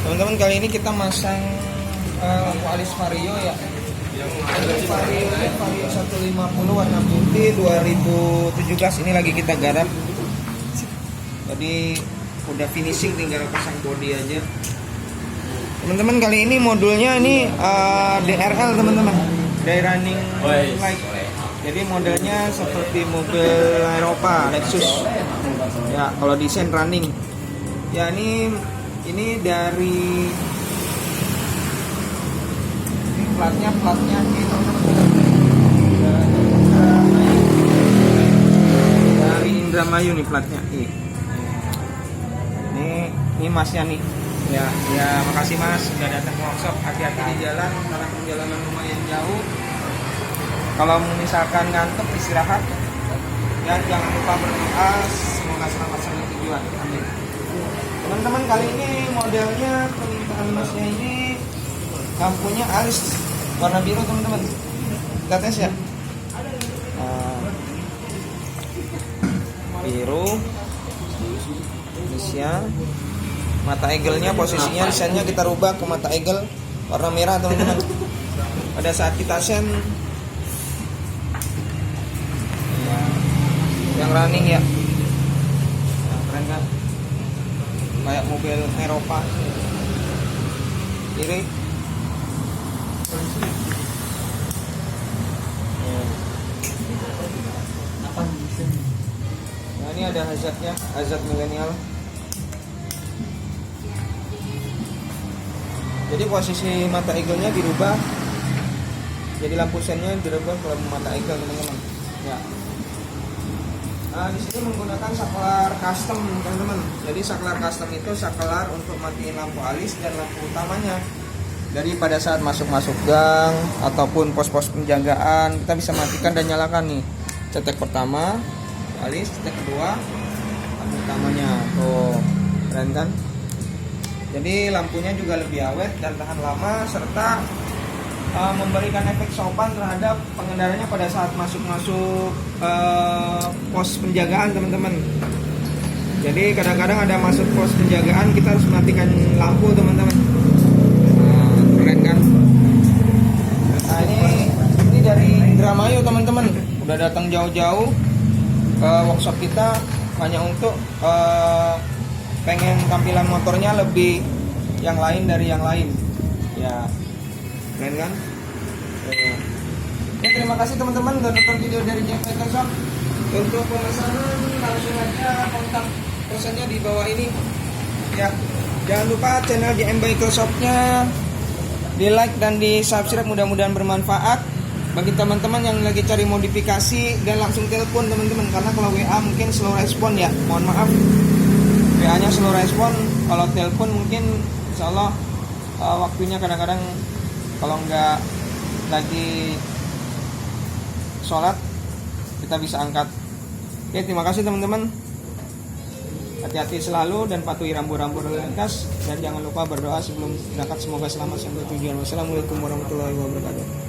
Teman-teman, kali ini kita masang lampu alis Vario ya. Vario 150 warna putih 2017, ini lagi kita garap. Jadi udah finishing, tinggal pasang bodi aja. Teman-teman, kali ini modulnya ini DRL teman-teman, day running light. Jadi modelnya seperti mobil Eropa Lexus ya, kalau desain running ya. Ini dari platnya ini teman-teman, dari Indramayu nih platnya. Ini masnya nih ya. Makasih mas sudah datang ke workshop. Hati-hati di jalan karena perjalanan lumayan jauh. Kalau misalkan ngantuk, istirahat dan jangan lupa berdoa semoga selamat sampai tujuan. Amin. Teman-teman, kali ini modelnya permintaan masnya ini lampunya alis warna biru teman-teman. Kita tes ya. Biru. Indonesia. Mata eagle-nya posisinya desainnya kita rubah ke mata eagle warna merah teman-teman. Pada saat kita send yang running ya, keren kan, kayak mobil Eropa. Kiri nah, ini ada hazardnya, hazard milenial. Jadi posisi mata eagle-nya dirubah, jadi lampu sennya dirubah ke mata eagle teman-teman ya. Di sini menggunakan saklar custom teman-teman. Jadi saklar custom itu saklar untuk matiin lampu alis dan lampu utamanya. Jadi pada saat masuk gang ataupun pos-pos penjagaan, kita bisa matikan dan nyalakan nih. Cetek pertama alis, cetek kedua lampu utamanya. Tuh, keren kan? Jadi lampunya juga lebih awet dan tahan lama, serta memberikan efek sopan terhadap pengendaranya pada saat masuk pos penjagaan teman-teman. Jadi kadang-kadang ada masuk pos penjagaan, kita harus matikan lampu teman-teman. Keren kan? Nah, ini dari Indramayu teman-teman, udah datang jauh-jauh ke workshop kita hanya untuk pengen tampilan motornya lebih yang lain dari yang lain ya. Keren kan? Ya, terima kasih teman-teman udah nonton video dari JM Bike Shop. Untuk pemesanan langsung aja kontak personnya di bawah ini ya. Jangan lupa channel JM Bike Shop-nya di like dan di subscribe, mudah-mudahan bermanfaat bagi teman-teman yang lagi cari modifikasi. Dan langsung telepon teman-teman, karena kalau WA mungkin slow respon ya, mohon maaf. WA nya slow respon, kalau telepon mungkin insya Allah waktunya kadang-kadang kalau nggak lagi sholat kita bisa angkat. Oke, terima kasih teman-teman. Hati-hati selalu dan patuhi rambu-rambu lalu lintas, dan jangan lupa berdoa sebelum berangkat semoga selamat sampai tujuan. Wassalamualaikum warahmatullahi wabarakatuh.